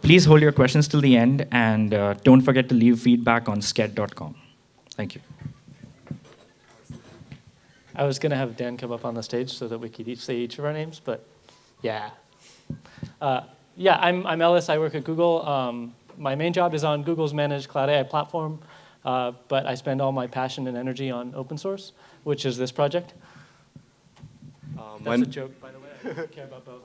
Please hold your questions till the end, and don't forget to leave feedback on sked.com. Thank you. I was going to have Dan come up on the stage so that we could each say each of our names, but yeah. Yeah, I'm Ellis. I work at Google. My main job is on Google's managed cloud AI platform, but I spend all my passion and energy on open source, which is this project. That's a joke, by the way. I don't care about both.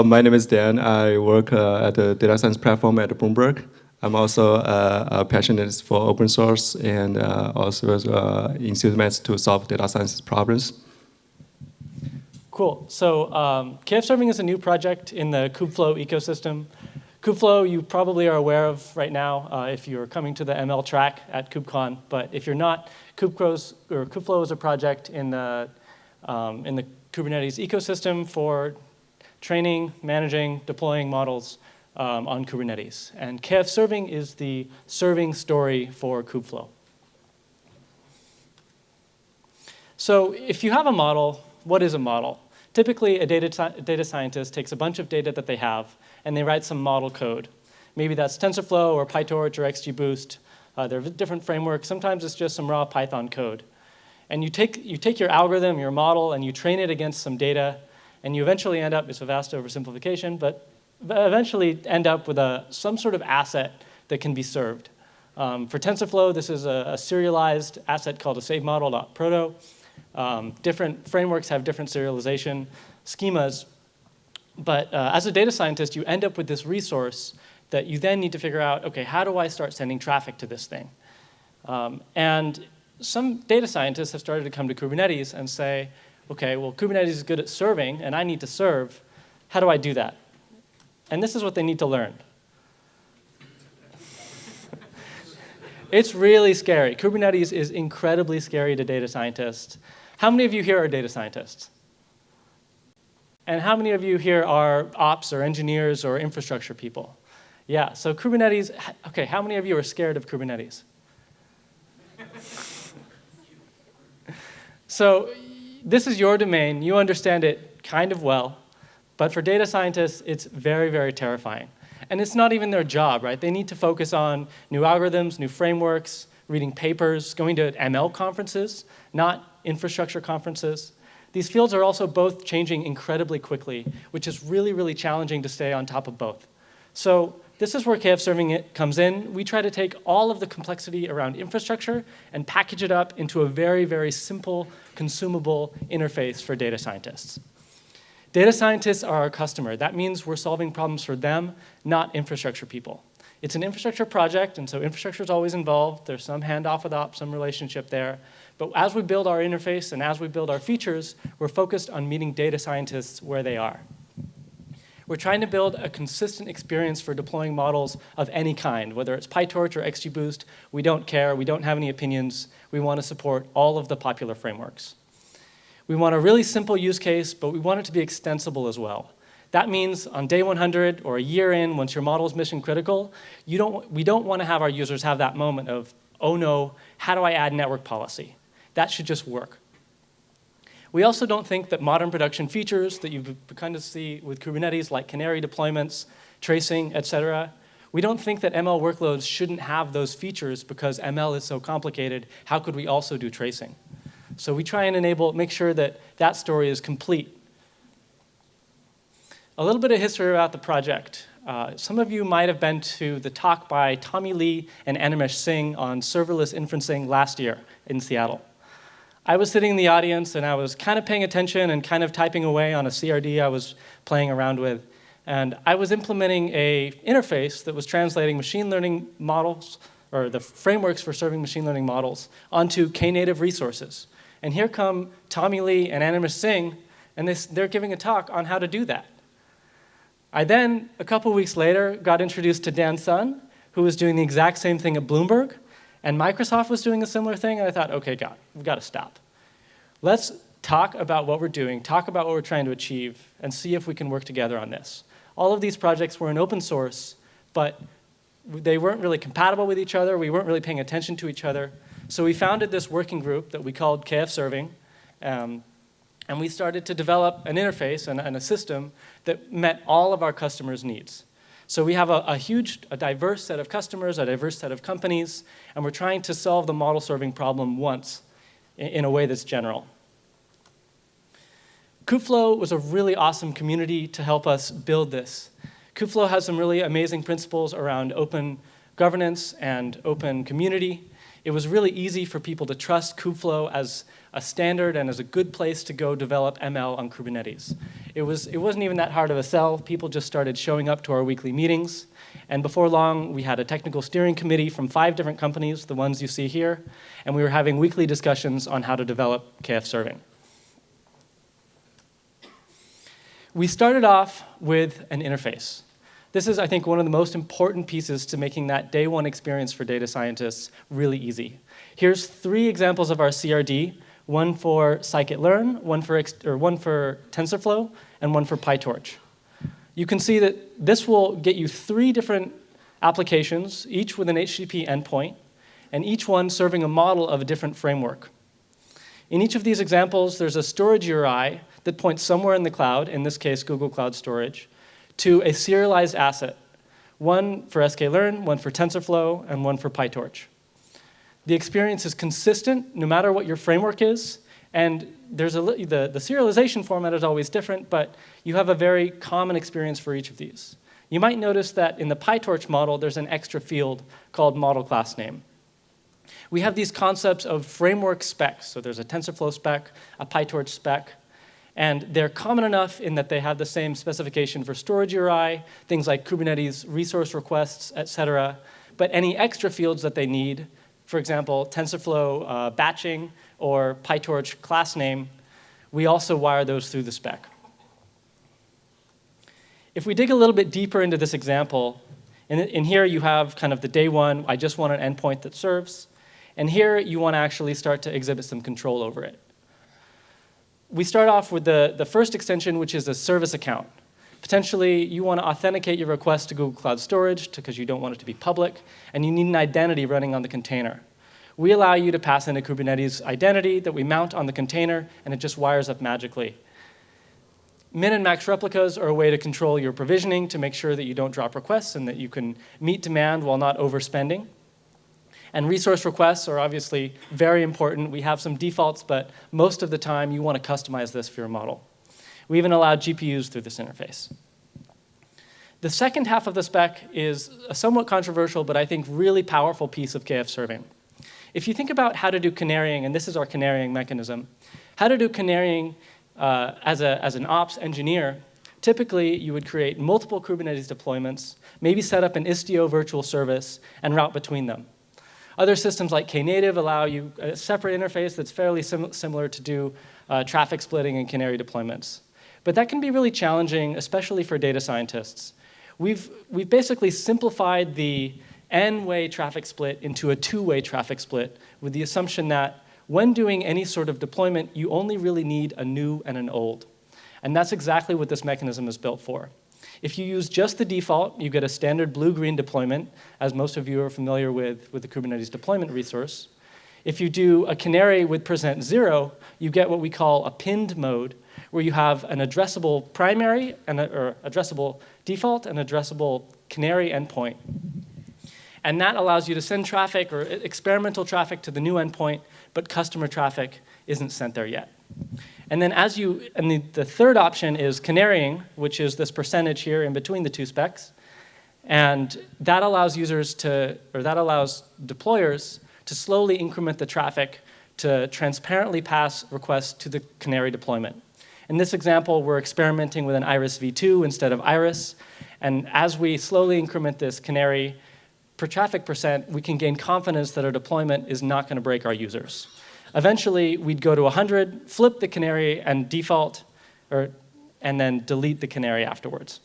My name is Dan. I work at the data science platform at Bloomberg. I'm also a passionate for open source and also enthusiast to solve data science problems. Cool. So KFServing is a new project in the Kubeflow ecosystem. Kubeflow you probably are aware of right now if you're coming to the ML track at KubeCon. But if you're not, Kubeflow is a project in the Kubernetes ecosystem for training, managing, deploying models on Kubernetes. And KFServing is the serving story for Kubeflow. So if you have a model, what is a model? Typically, a data scientist takes a bunch of data that they have, and they write some model code. Maybe that's TensorFlow or PyTorch or XGBoost. There are different frameworks. Sometimes it's just some raw Python code. And you take your algorithm, your model, and you train it against some data, and you eventually end up, it's a vast oversimplification, but eventually end up with some sort of asset that can be served. For TensorFlow, this is a serialized asset called a savemodel.proto. Different frameworks have different serialization schemas. But as a data scientist, you end up with this resource that you then need to figure out, OK, how do I start sending traffic to this thing? And some data scientists have started to come to Kubernetes and say, OK, well, Kubernetes is good at serving, and I need to serve. How do I do that? And this is what they need to learn. It's really scary. Kubernetes is incredibly scary to data scientists. How many of you here are data scientists? And how many of you here are ops or engineers or infrastructure people? Yeah, so Kubernetes, OK, how many of you are scared of Kubernetes? So this is your domain. You understand it kind of well. But for data scientists, it's very, very terrifying. And it's not even their job, right? They need to focus on new algorithms, new frameworks, reading papers, going to ML conferences, not infrastructure conferences. These fields are also both changing incredibly quickly, which is really, really challenging to stay on top of both. So this is where KFServing comes in. We try to take all of the complexity around infrastructure and package it up into a very, very simple, consumable interface for data scientists. Data scientists are our customer. That means we're solving problems for them, not infrastructure people. It's an infrastructure project, and so infrastructure is always involved. There's some handoff with ops, some relationship there. But as we build our interface and as we build our features, we're focused on meeting data scientists where they are. We're trying to build a consistent experience for deploying models of any kind, whether it's PyTorch or XGBoost. We don't care. We don't have any opinions. We want to support all of the popular frameworks. We want a really simple use case, but we want it to be extensible as well. That means on day 100 or a year in, once your model is mission critical, we don't want to have our users have that moment of, oh no, how do I add network policy? That should just work. We also don't think that modern production features that you've kind of see with Kubernetes, like canary deployments, tracing, et cetera, we don't think that ML workloads shouldn't have those features because ML is so complicated. How could we also do tracing? So we try and make sure that that story is complete. A little bit of history about the project. Some of you might have been to the talk by Tommy Lee and Animesh Singh on serverless inferencing last year in Seattle. I was sitting in the audience, and I was kind of paying attention and kind of typing away on a CRD I was playing around with. And I was implementing an interface that was translating machine learning models, or the frameworks for serving machine learning models, onto Knative resources. And here come Tommy Lee and Animesh Singh, and they're giving a talk on how to do that. I then, a couple weeks later, got introduced to Dan Sun, who was doing the exact same thing at Bloomberg, and Microsoft was doing a similar thing, and I thought, OK, we've got to stop. Let's talk about what we're doing, talk about what we're trying to achieve, and see if we can work together on this. All of these projects were in open source, but they weren't really compatible with each other. We weren't really paying attention to each other. So we founded this working group that we called KFServing. And we started to develop an interface and a system that met all of our customers' needs. So we have a diverse set of customers, a diverse set of companies, and we're trying to solve the model serving problem once in a way that's general. Kubeflow was a really awesome community to help us build this. Kubeflow has some really amazing principles around open governance and open community. It was really easy for people to trust Kubeflow as a standard and as a good place to go develop ML on Kubernetes. It wasn't even that hard of a sell. People just started showing up to our weekly meetings. And before long, we had a technical steering committee from 5 different companies, the ones you see here, and we were having weekly discussions on how to develop KFServing. We started off with an interface. This is, I think, one of the most important pieces to making that day one experience for data scientists really easy. Here's 3 examples of our CRD, one for scikit-learn, one for TensorFlow, and one for PyTorch. You can see that this will get you 3 different applications, each with an HTTP endpoint, and each one serving a model of a different framework. In each of these examples, there's a storage URI that points somewhere in the cloud, in this case, Google Cloud Storage, to a serialized asset, one for sklearn, one for TensorFlow, and one for PyTorch. The experience is consistent no matter what your framework is, and the serialization format is always different, but you have a very common experience for each of these. You might notice that in the PyTorch model, there's an extra field called model class name. We have these concepts of framework specs. So there's a TensorFlow spec, a PyTorch spec, and they're common enough in that they have the same specification for storage URI, things like Kubernetes resource requests, et cetera. But any extra fields that they need, for example, TensorFlow batching or PyTorch class name, we also wire those through the spec. If we dig a little bit deeper into this example, in here you have kind of the day one, I just want an endpoint that serves. And here you want to actually start to exhibit some control over it. We start off with the first extension, which is a service account. Potentially, you want to authenticate your request to Google Cloud Storage because you don't want it to be public, and you need an identity running on the container. We allow you to pass in a Kubernetes identity that we mount on the container, and it just wires up magically. Min and max replicas are a way to control your provisioning to make sure that you don't drop requests and that you can meet demand while not overspending. And resource requests are obviously very important. We have some defaults, but most of the time you want to customize this for your model. We even allow GPUs through this interface. The second half of the spec is a somewhat controversial, but I think really powerful piece of KFServing. If you think about how to do canarying, and this is our canarying mechanism, how to do canarying as an ops engineer, typically you would create multiple Kubernetes deployments, maybe set up an Istio virtual service, and route between them. Other systems like Knative allow you a separate interface that's fairly similar to do traffic splitting and canary deployments. But that can be really challenging, especially for data scientists. We've basically simplified the n-way traffic split into a 2-way traffic split with the assumption that when doing any sort of deployment, you only really need a new and an old. And that's exactly what this mechanism is built for. If you use just the default, you get a standard blue-green deployment, as most of you are familiar with the Kubernetes deployment resource. If you do a canary with %0, you get what we call a pinned mode, where you have an addressable primary, or addressable default, and addressable canary endpoint. And that allows you to send traffic or experimental traffic to the new endpoint, but customer traffic isn't sent there yet. And then the third option is canarying, which is this percentage here in between the 2 specs. And that allows deployers to slowly increment the traffic to transparently pass requests to the canary deployment. In this example, we're experimenting with an Iris v2 instead of Iris. And as we slowly increment this canary per traffic percent, we can gain confidence that our deployment is not going to break our users. Eventually, we'd go to 100, flip the canary and default, and then delete the canary afterwards.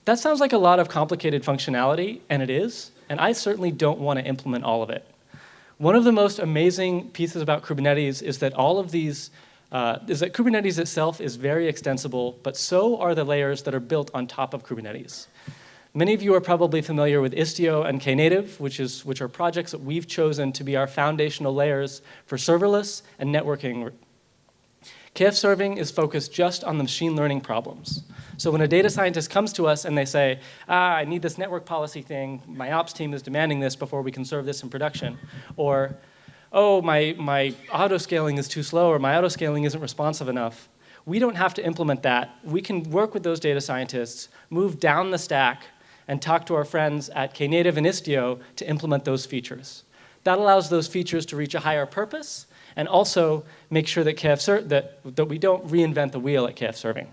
That sounds like a lot of complicated functionality, and it is, and I certainly don't want to implement all of it. One of the most amazing pieces about Kubernetes is that Kubernetes itself is very extensible, but so are the layers that are built on top of Kubernetes. Many of you are probably familiar with Istio and Knative, which are projects that we've chosen to be our foundational layers for serverless and networking. KFServing is focused just on the machine learning problems. So when a data scientist comes to us and they say, I need this network policy thing, my ops team is demanding this before we can serve this in production, or, oh, my auto-scaling is too slow, or my auto-scaling isn't responsive enough, we don't have to implement that. We can work with those data scientists, move down the stack, and talk to our friends at Knative and Istio to implement those features. That allows those features to reach a higher purpose and also make sure that that we don't reinvent the wheel at KFServing.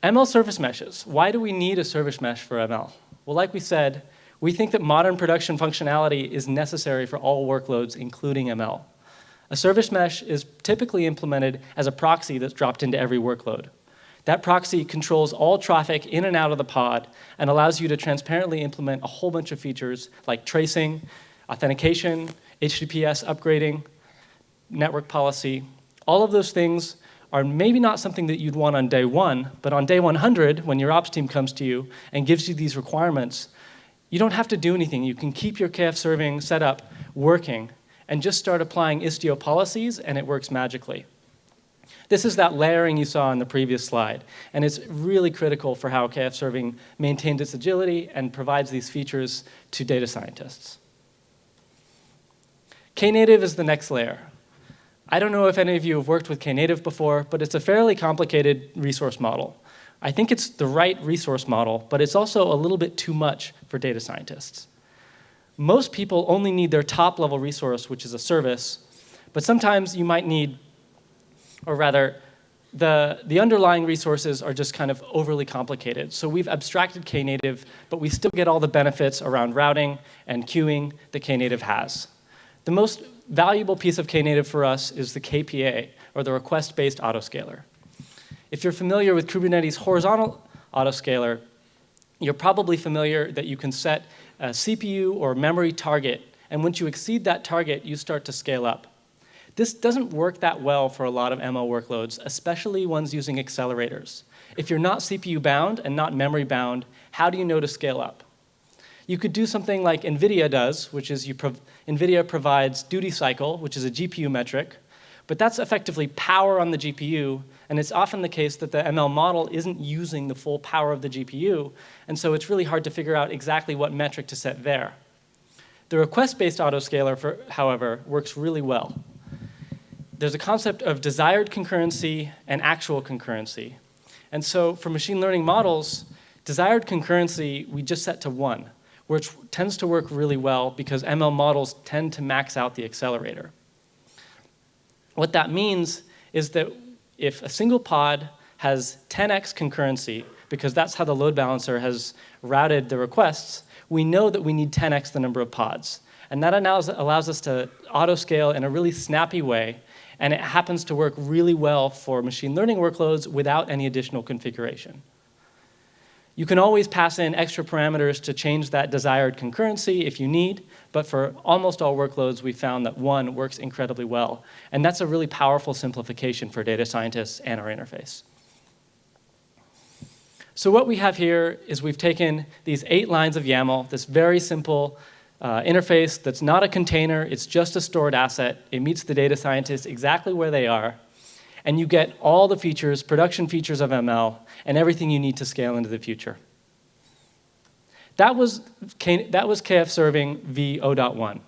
ML service meshes. Why do we need a service mesh for ML? Well, like we said, we think that modern production functionality is necessary for all workloads, including ML. A service mesh is typically implemented as a proxy that's dropped into every workload. That proxy controls all traffic in and out of the pod and allows you to transparently implement a whole bunch of features like tracing, authentication, HTTPS upgrading, network policy. All of those things are maybe not something that you'd want on day one, but on day 100, when your ops team comes to you and gives you these requirements, you don't have to do anything. You can keep your KFServing setup working and just start applying Istio policies, and it works magically. This is that layering you saw in the previous slide, and it's really critical for how KFServing maintains its agility and provides these features to data scientists. Knative is the next layer. I don't know if any of you have worked with Knative before, but it's a fairly complicated resource model. I think it's the right resource model, but it's also a little bit too much for data scientists. Most people only need their top-level resource, which is a service, but sometimes you might need, or rather, the underlying resources are just kind of overly complicated. So we've abstracted Knative, but we still get all the benefits around routing and queuing that Knative has. The most valuable piece of Knative for us is the KPA, or the request-based autoscaler. If you're familiar with Kubernetes horizontal autoscaler, you're probably familiar that you can set a CPU or memory target, and once you exceed that target, you start to scale up. This doesn't work that well for a lot of ML workloads, especially ones using accelerators. If you're not CPU bound and not memory bound, how do you know to scale up? You could do something like NVIDIA does, which is NVIDIA provides duty cycle, which is a GPU metric, but that's effectively power on the GPU, and it's often the case that the ML model isn't using the full power of the GPU, and so it's really hard to figure out exactly what metric to set there. The request-based autoscaler, however, works really well. There's a concept of desired concurrency and actual concurrency. And so for machine learning models, desired concurrency we just set to 1, which tends to work really well because ML models tend to max out the accelerator. What that means is that if a single pod has 10x concurrency, because that's how the load balancer has routed the requests, we know that we need 10x the number of pods. And that allows us to auto-scale in a really snappy way, and it happens to work really well for machine learning workloads without any additional configuration. You can always pass in extra parameters to change that desired concurrency if you need, but for almost all workloads, we found that 1 works incredibly well. And that's a really powerful simplification for data scientists and our interface. So what we have here is we've taken these 8 lines of YAML, this very simple interface that's not a container, it's just a stored asset. It meets the data scientists exactly where they are. And you get all the features, production features of ML, and everything you need to scale into the future. That was KFServing v 0.1.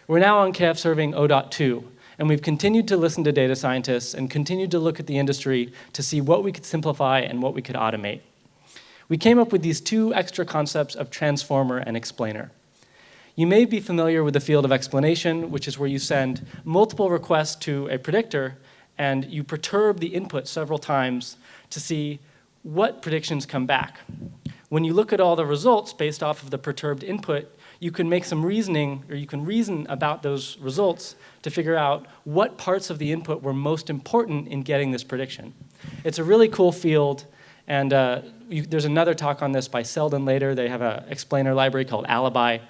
We're now on KFServing 0.2, and we've continued to listen to data scientists and continued to look at the industry to see what we could simplify and what we could automate. We came up with these 2 extra concepts of transformer and explainer. You may be familiar with the field of explanation, which is where you send multiple requests to a predictor and you perturb the input several times to see what predictions come back. When you look at all the results based off of the perturbed input, you can make some reasoning, or you can reason about those results to figure out what parts of the input were most important in getting this prediction. It's a really cool field, and there's another talk on this by Selden later. They have an explainer library called Alibi.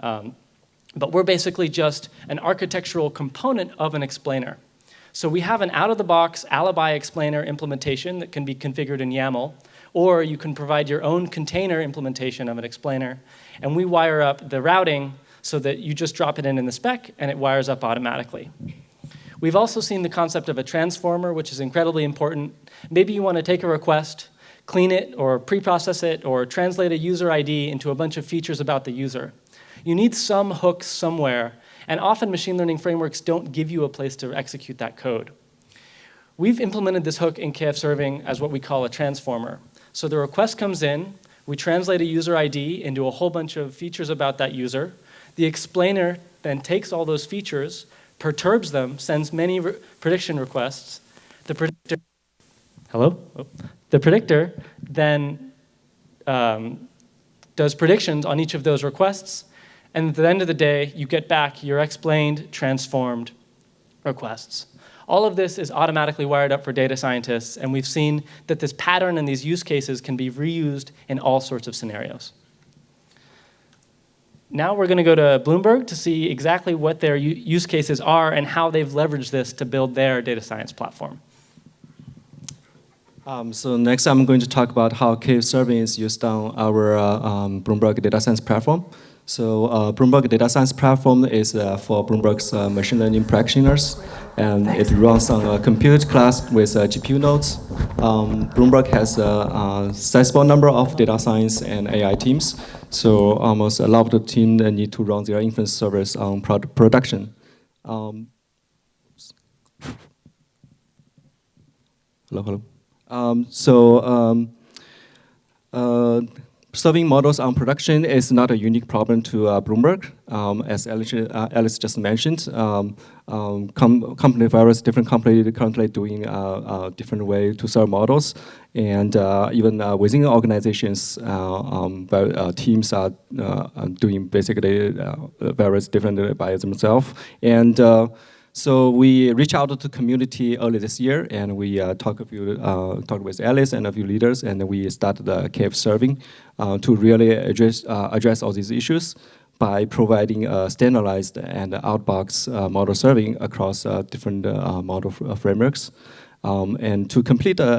But we're basically just an architectural component of an explainer. So we have an out-of-the-box Alibi explainer implementation that can be configured in YAML, or you can provide your own container implementation of an explainer, and we wire up the routing so that you just drop it in the spec, and it wires up automatically. We've also seen the concept of a transformer, which is incredibly important. Maybe you want to take a request, clean it, or pre-process it, or translate a user ID into a bunch of features about the user. You need some hooks somewhere, and often machine learning frameworks don't give you a place to execute that code. We've implemented this hook in KFServing as what we call a transformer. So the request comes in, we translate a user ID into a whole bunch of features about that user. The explainer then takes all those features, perturbs them, sends many prediction requests. The predictor, hello? Oh. The predictor then does predictions on each of those requests, and at the end of the day, you get back your explained, transformed requests. All of this is automatically wired up for data scientists, and we've seen that this pattern and these use cases can be reused in all sorts of scenarios. Now we're going to go to Bloomberg to see exactly what their use cases are and how they've leveraged this to build their data science platform. So next I'm going to talk about how KFServing is used on our Bloomberg data science platform. So Bloomberg data science platform is for Bloomberg's machine learning practitioners, and it runs on a compute class with GPU nodes. Bloomberg has a sizable number of data science and AI teams, so almost a lot of the team need to run their inference service on production. Hello. Serving models on production is not a unique problem to Bloomberg. As Alice just mentioned, different companies currently doing a different way to serve models, and even within organizations, teams are doing basically various different by themselves. And so we reached out to the community early this year, and we talked with Alice and a few leaders, and we started the KFServing to really address all these issues by providing standardized and outbox model serving across different model frameworks. And to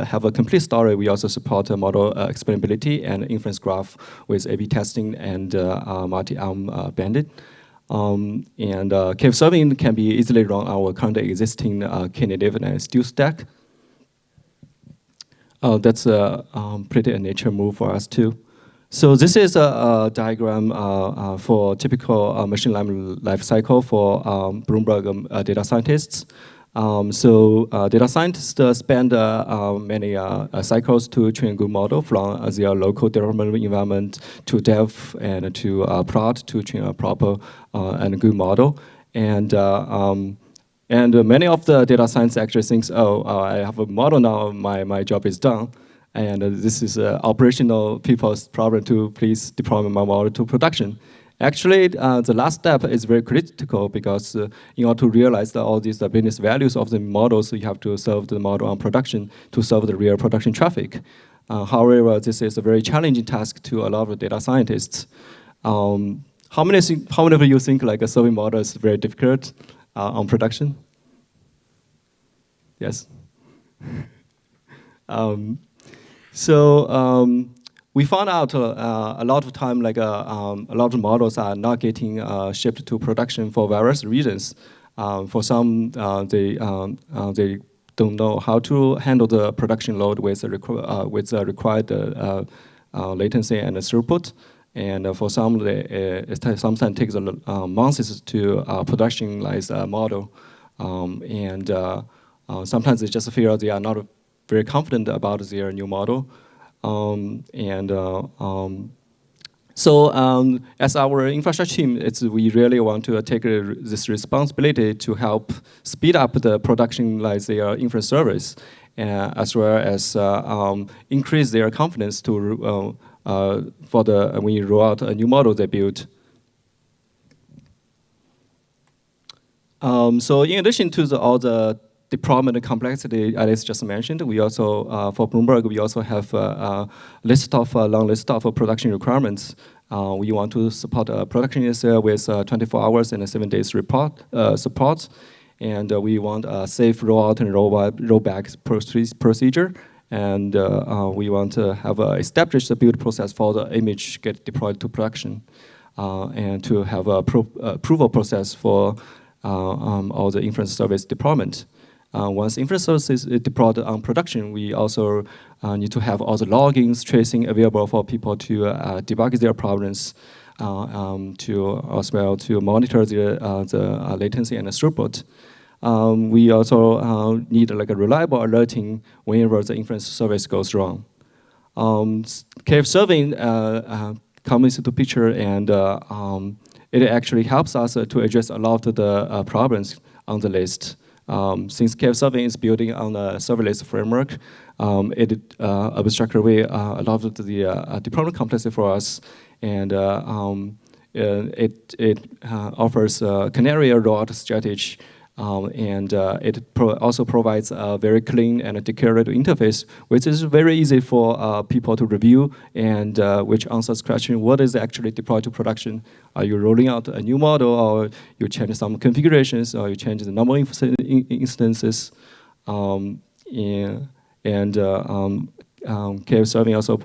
have a complete story, we also support model explainability and inference graph with A/B testing and multi-arm bandit. And KFServing can be easily run our current existing Knative and Steel stack. That's a pretty nature move for us too. So this is a diagram for typical machine learning life cycle for Bloomberg data scientists. Data scientists spend many cycles to train a good model from their local development environment to dev and to prod to train a proper and good model. And many of the data science actually thinks, I have a model now, my job is done. And this is operational people's problem to please deploy my model to production. Actually, the last step is very critical because in order to realize all these business values of the models, you have to serve the model on production to serve the real production traffic. However, this is a very challenging task to a lot of data scientists. How many of you think like a serving model is very difficult on production? Yes. We found out a lot of time, like a lot of models are not getting shipped to production for various reasons. For some, they don't know how to handle the production load with the required latency and throughput. And for some, it sometimes takes months to productionize a model. Sometimes they just feel they are not very confident about their new model. As our infrastructure team, we really want to take this responsibility to help speed up the productionize their inference service, as well as increase their confidence to when you roll out a new model they build. So in addition to all the deployment complexity Alice just mentioned, we also, for Bloomberg, we also have a long list of production requirements. We want to support production user with 24 hours and 7 days support. and we want a safe rollout and rollback procedure. And we want to have established the build process for the image get deployed to production, and to have a approval process for all the inference service deployment. Once inference service is deployed on production, we also need to have all the logins, tracing available for people to debug their problems, as well to monitor the latency and the throughput. We also need like a reliable alerting whenever the inference service goes wrong. KFServing comes into picture, and it actually helps us to address a lot of the problems on the list. Since KFServing is building on a serverless framework, it abstracts away a lot of the deployment complexity for us, and it offers a canary rollout strategy. And it also provides a very clean and a declarative interface, which is very easy for people to review, and which answers question: what is actually deployed to production? Are you rolling out a new model, or you change some configurations, or you change the normal instances? KFServing also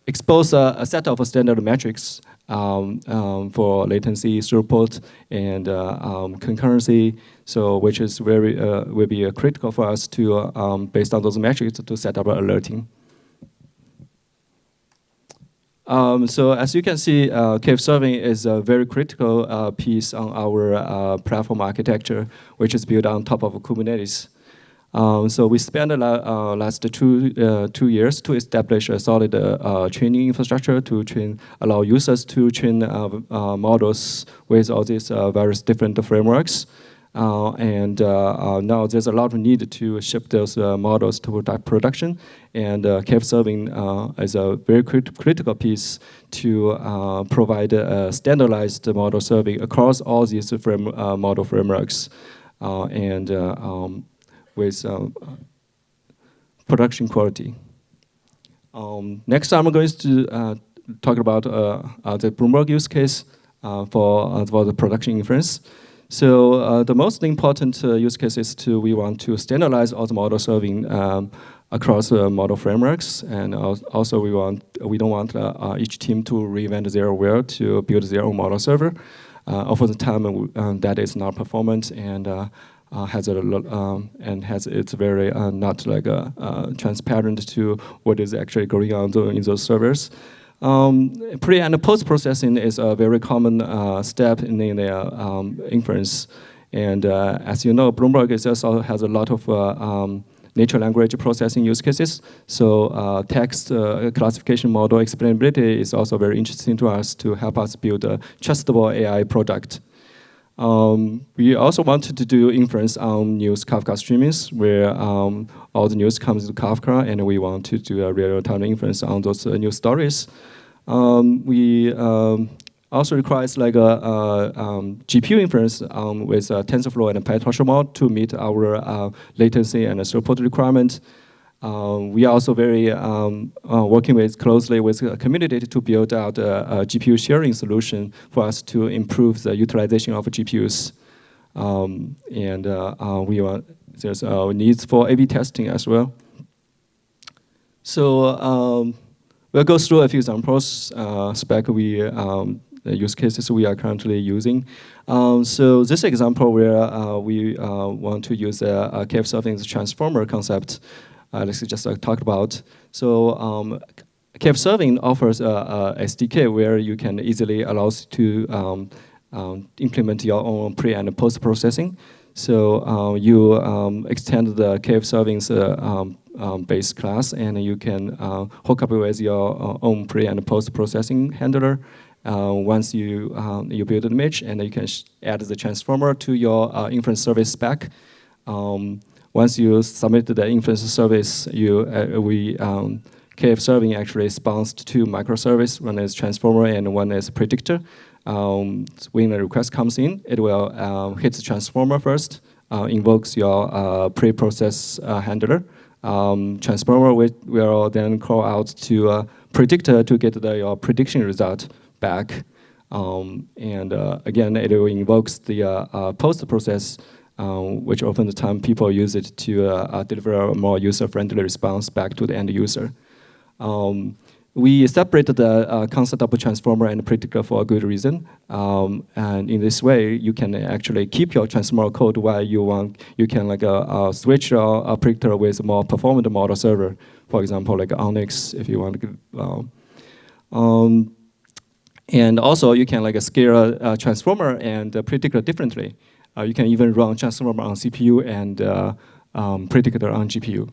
expose a set of standard metrics for latency, throughput, and concurrency. So, which is will be critical for us to, based on those metrics, to set up alerting. So, as you can see, KFServing is a very critical piece on our platform architecture, which is built on top of Kubernetes. So we spent the last 2 years to establish a solid training infrastructure to allow users to train models with all these various different frameworks. Now there's a lot of need to ship those models to production, and KFServing is a very critical piece to provide a standardized model serving across all these model frameworks, with production quality. Next, I'm going to talk about the Bloomberg use case for the production inference. So the most important use case is we want to standardize all the model serving across model frameworks, and also we don't want each team to reinvent their wheel to build their own model server. Over the time, that is not performant, and it's very not like transparent to what is actually going on in those servers. Pre and post processing is a very common step in the inference, and as you know, Bloomberg also has a lot of natural language processing use cases. So text classification model explainability is also very interesting to us to help us build a trustable AI product. We also wanted to do inference on news Kafka streamings, where all the news comes to Kafka, and we want to do a real-time inference on those news stories. We also requires like a GPU inference with TensorFlow and PyTorch model to meet our latency and throughput requirement. We are also very working closely with the community to build out a GPU sharing solution for us to improve the utilization of GPUs. There's needs for A/B testing as well. So we'll go through a few examples, the use cases we are currently using. So this example where we want to use a KFServing's transformer concept. Let's just talk about. So KFServing offers a SDK where you can easily allow to implement your own pre and post processing. So you extend the KFServing's base class, and you can hook up with your own pre and post processing handler. Once you build an image, and you can add the transformer to your inference service spec. Once you submit the inference service, KFServing actually responds to 2 microservices. One is transformer and one is predictor. When the request comes in, it will hit the transformer first, invokes your pre-process handler. Transformer will then call out to a predictor to get your prediction result back. Again, it will invokes the post-process which often the time people use it to deliver a more user-friendly response back to the end user. We separated the concept of a transformer and a predictor for a good reason. And in this way, you can actually keep your transformer code while you can switch your predictor with a more performant model server. For example, like Onyx, if you want to. And also, you can scale a transformer and a predictor differently. You can even run transformer on CPU and predictor on GPU.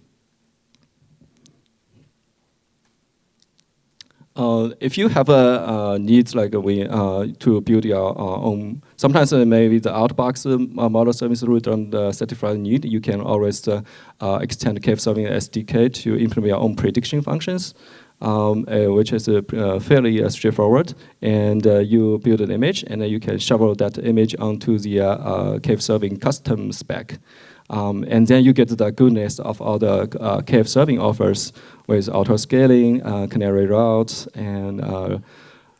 If you have a needs to build your own, sometimes maybe the out-box model service route don't satisfy the need, you can always extend KFServing SDK to implement your own prediction functions, which is fairly straightforward. And you build an image, and then you can shovel that image onto the KFServing custom spec. And then you get the goodness of all the KFServing offers with auto-scaling, canary routes, and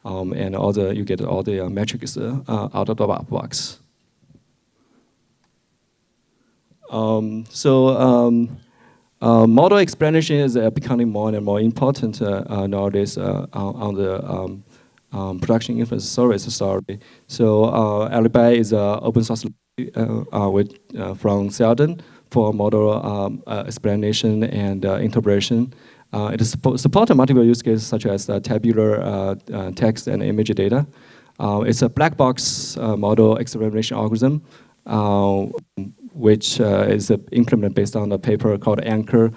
you get all the metrics out of the box. Model explanation is becoming more and more important nowadays on the production inference service. So Alibi is an open source from Sheldon for model explanation and interpretation. It supports multiple use cases such as tabular text and image data. It's a black box model explanation algorithm, which is implemented based on a paper called Anchor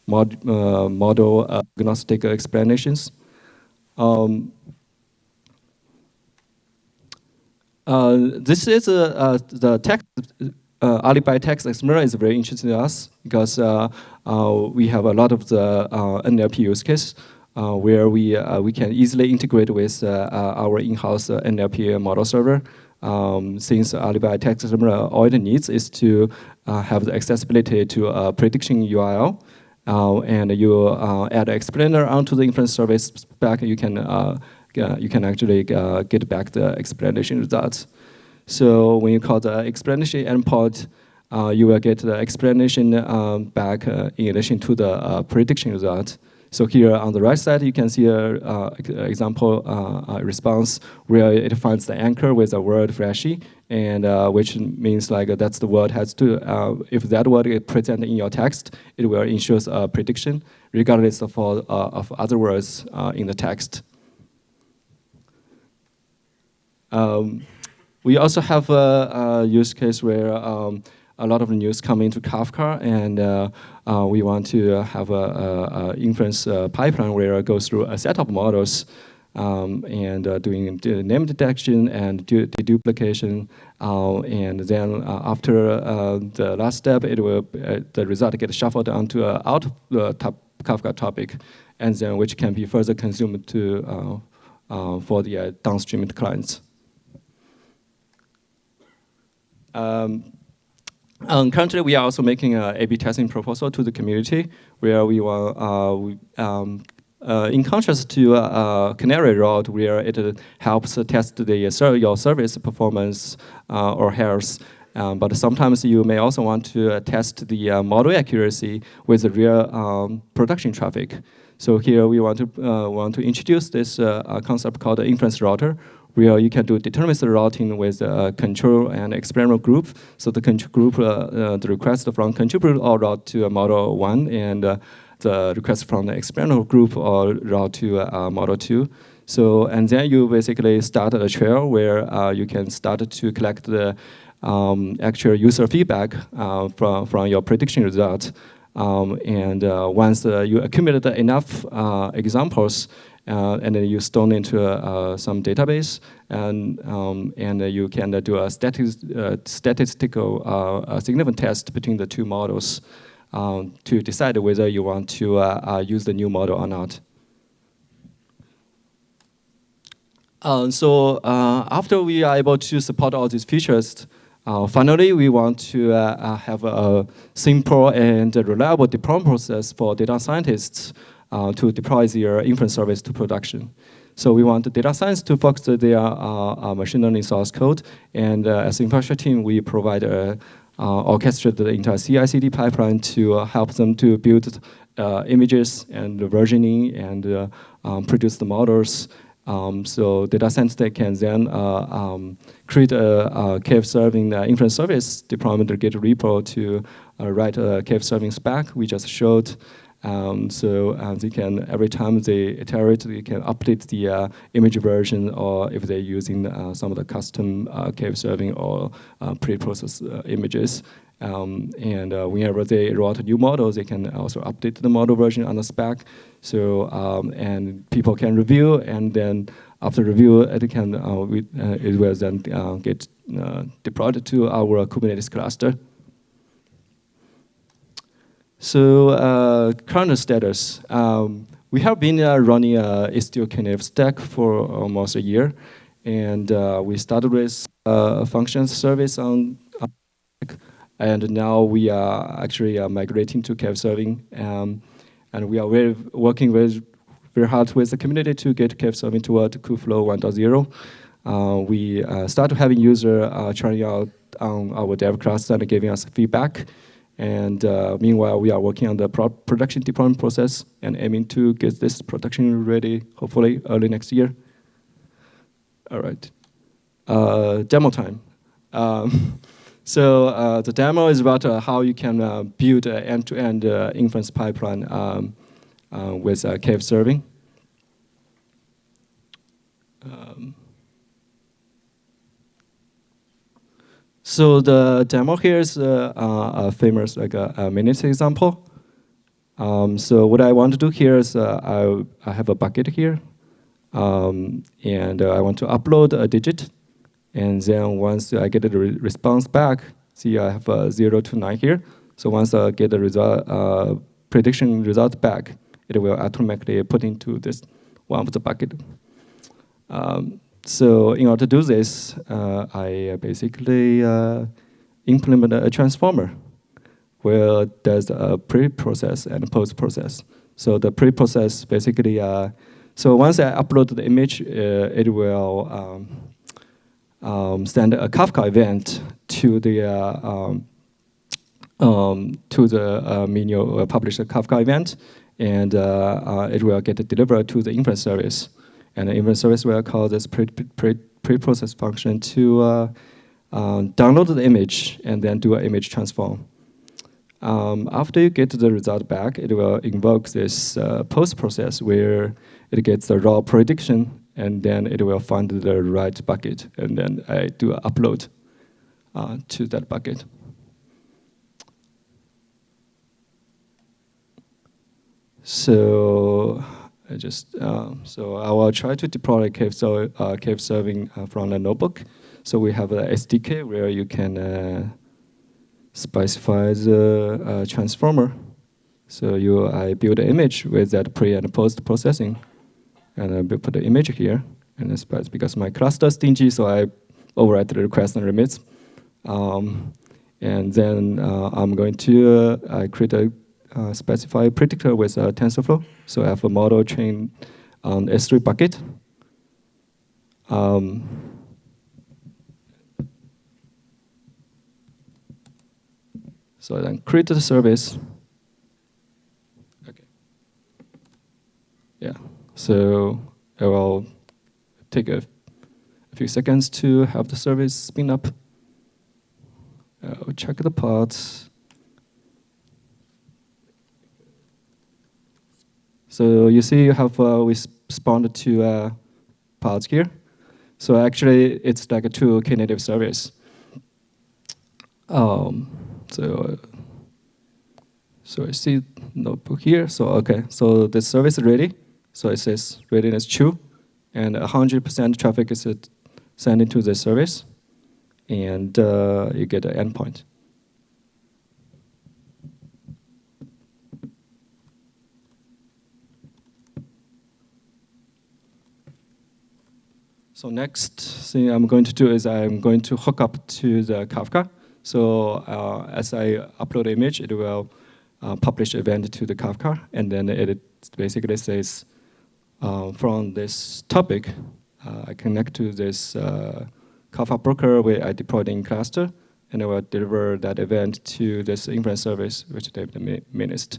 Model Agnostic Explanations. This is the text. Alibi text explainer is very interesting to us because we have a lot of the NLP use case where we can easily integrate with our in-house NLP model server. Since Alibi text explainer, all it needs is to have the accessibility to a prediction URL, and you add an explainer onto the inference service spec. You can actually get back the explanation results. So when you call the explanation endpoint, you will get the explanation back in addition to the prediction result. So here on the right side, you can see an example response where it finds the anchor with the word flashy, and which means that's the word has to, if that word is present in your text, it will ensure a prediction regardless of other words in the text. We also have a use case where a lot of news come into Kafka, and we want to have a inference pipeline where it goes through a set of models and doing the name detection and deduplication, and then after the last step, the result gets shuffled onto out of the Kafka topic, and then which can be further consumed to for the downstream clients. Currently, we are also making an A/B testing proposal to the community, where we want, in contrast to Canary Route, where it helps test your service performance or health. But sometimes you may also want to test the model accuracy with the real production traffic. So here we want to introduce this concept called the inference router, where you can do deterministic routing with control and experiment group. So the control group, the request from control group all route to model 1, and the request from the experimental group all route to model 2. So, and then you basically start a trail where you can start to collect the actual user feedback from your prediction result. And once you accumulate enough examples, and then you store into some database, and you can do a statistical significant test between the two models to decide whether you want to use the new model or not. So after we are able to support all these features, finally we want to have a simple and reliable deployment process for data scientists to deploy their inference service to production. So we want the data science to focus their machine learning source code. And as an infrastructure team, we provide orchestrate the entire CI/CD pipeline to help them to build images and the versioning and produce the models. So data science they can then create a KFServing Inference Service deployment Git repo to write a KFServing spec we just showed. So they can, every time they iterate, they can update the image version, or if they're using some of the custom KFServing or pre-processed images. Whenever they write a new model, they can also update the model version on the spec. So and people can review, and then after review, it can it will then get deployed to our Kubernetes cluster. So current status, we have been running Istio Knative stack for almost a year, and we started with functions service on and now we are actually migrating to KFServing, and we are working very hard with the community to get KFServing toward Kubeflow 1.0. We started having user trying out our dev cluster and giving us feedback. And meanwhile, we are working on the production deployment process and aiming to get this production ready, hopefully early next year. All right, demo time. So the demo is about how you can build an end-to-end inference pipeline with KFServing. So the demo here is a famous a minute example. So what I want to do here is I have a bucket here, and I want to upload a digit. And then once I get the response back, see I have 0 to 9 here. So once I get the result, prediction result back, it will automatically put into this one of the bucket. So in order to do this, I basically implement a transformer where there's a pre-process and post-process. So the pre-process basically, so once I upload the image, it will send a Kafka event to the menu, publish a Kafka event, and it will get delivered to the Inference Service. And the Inference Service will call this pre-process function to download the image and then do an image transform. After you get the result back, it will invoke this post-process where it gets the raw prediction, and then it will find the right bucket, and then I do an upload to that bucket. So I just so I will try to deploy KFServing from a notebook. So we have an SDK where you can specify the transformer. So I build an image with that pre and post processing, and I put the image here. And it's because my cluster is stingy, so I override the request and remits. And then I'm going to create a specify predictor with a TensorFlow. So I have a model trained on S3 bucket. So I then create the service. Okay. Yeah. So I will take a few seconds to have the service spin up. I'll check the pods. So you see you have we spawned two pods here. So actually it's like a two Knative service. So I see notebook here. So okay, so the service is ready. So it says readiness true, and 100% traffic is sent into the service, and you get an endpoint. So next thing I'm going to do is I'm going to hook up to the Kafka. So as I upload the image, it will publish event to the Kafka, and then it basically says from this topic, I connect to this Kafka broker where I deployed in cluster, and I will deliver that event to this inference service, which David mentioned.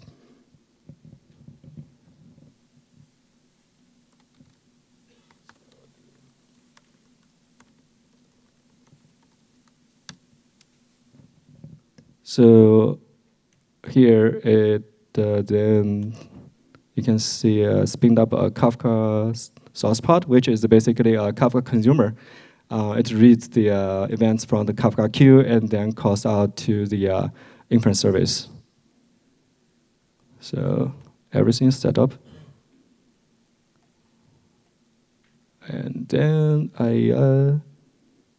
So here then you can see spinned up a Kafka source pod, which is basically a Kafka consumer. It reads the events from the Kafka queue and then calls out to the inference service. So everything's set up. And then I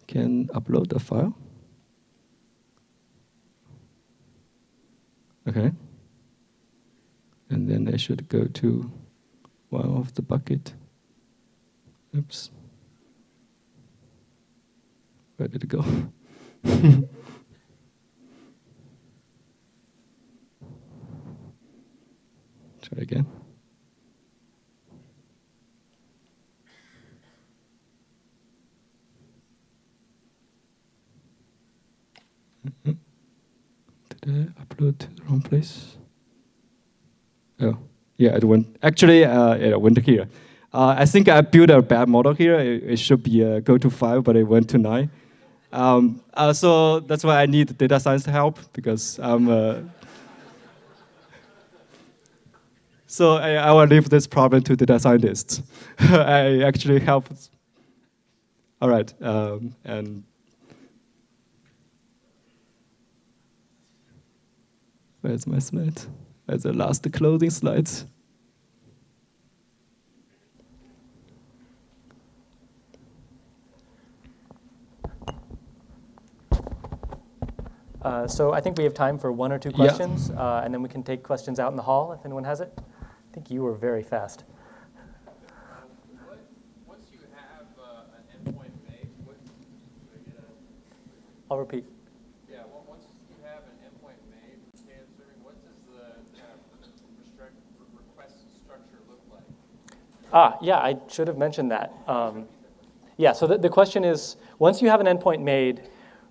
can upload the file. Okay. And then I should go to one of the bucket. Oops. Where did it go? Try again. Did I upload to the wrong place? Oh, yeah, it went. Actually, it went here. I think I built a bad model here. It should be go to 5, but it went to 9. So that's why I need data science help, because I'm. So I will leave this problem to data scientists. I actually help. All right, and where's my slide? Where's the last closing slides? So I think we have time for 1 or 2 questions, and then we can take questions out in the hall if anyone has it. I think you were very fast. Once you have an endpoint made, I'll repeat. Yeah, well, once you have an endpoint made with KFServing, what does the kind of request structure look like? Yeah, I should have mentioned that. Yeah, so the question is, once you have an endpoint made,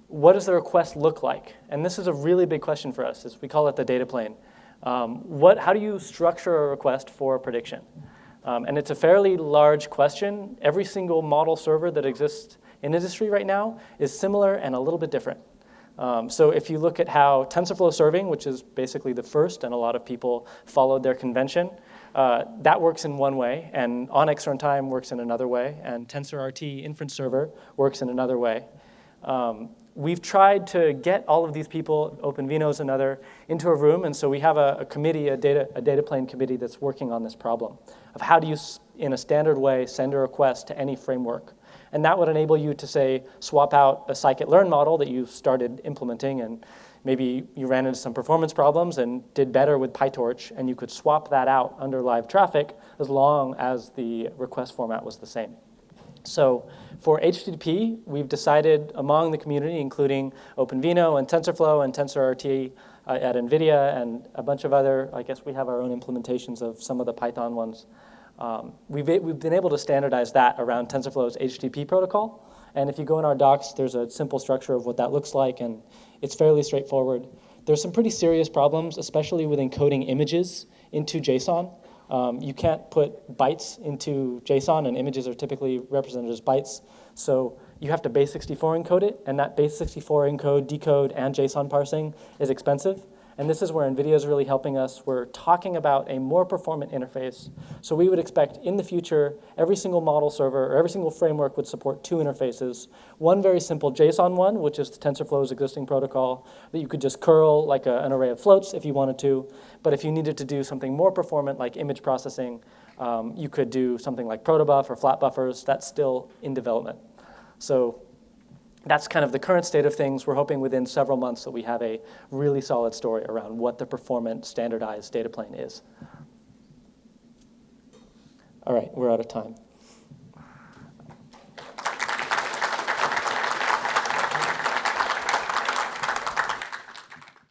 what does the request look like? And this is a really big question for us. We call it the data plane. How do you structure a request for a prediction? And it's a fairly large question. Every single model server that exists in industry right now is similar and a little bit different. So if you look at how TensorFlow serving, which is basically the first, and a lot of people followed their convention, that works in one way, and ONNX runtime works in another way, and TensorRT inference server works in another way. We've tried to get all of these people, OpenVINO's another, into a room, and so we have a committee, a data plane committee that's working on this problem of how do you, in a standard way, send a request to any framework. And that would enable you to, say, swap out a scikit-learn model that you started implementing, and maybe you ran into some performance problems and did better with PyTorch, and you could swap that out under live traffic as long as the request format was the same. So for HTTP, we've decided among the community, including OpenVINO and TensorFlow and TensorRT at NVIDIA and a bunch of other, I guess we have our own implementations of some of the Python ones. We've been able to standardize that around TensorFlow's HTTP protocol. And if you go in our docs, there's a simple structure of what that looks like, and it's fairly straightforward. There's some pretty serious problems, especially with encoding images into JSON. You can't put bytes into JSON, and images are typically represented as bytes. So you have to base64 encode it, and that base64 encode, decode, and JSON parsing is expensive. And this is where NVIDIA is really helping us. We're talking about a more performant interface. So we would expect in the future, every single model server or every single framework would support 2 interfaces. One very simple JSON one, which is TensorFlow's existing protocol, that you could just curl like an array of floats if you wanted to. But if you needed to do something more performant like image processing, you could do something like protobuf or flat buffers. That's still in development. So that's kind of the current state of things. We're hoping within several months that we have a really solid story around what the performant standardized data plane is. All right, we're out of time.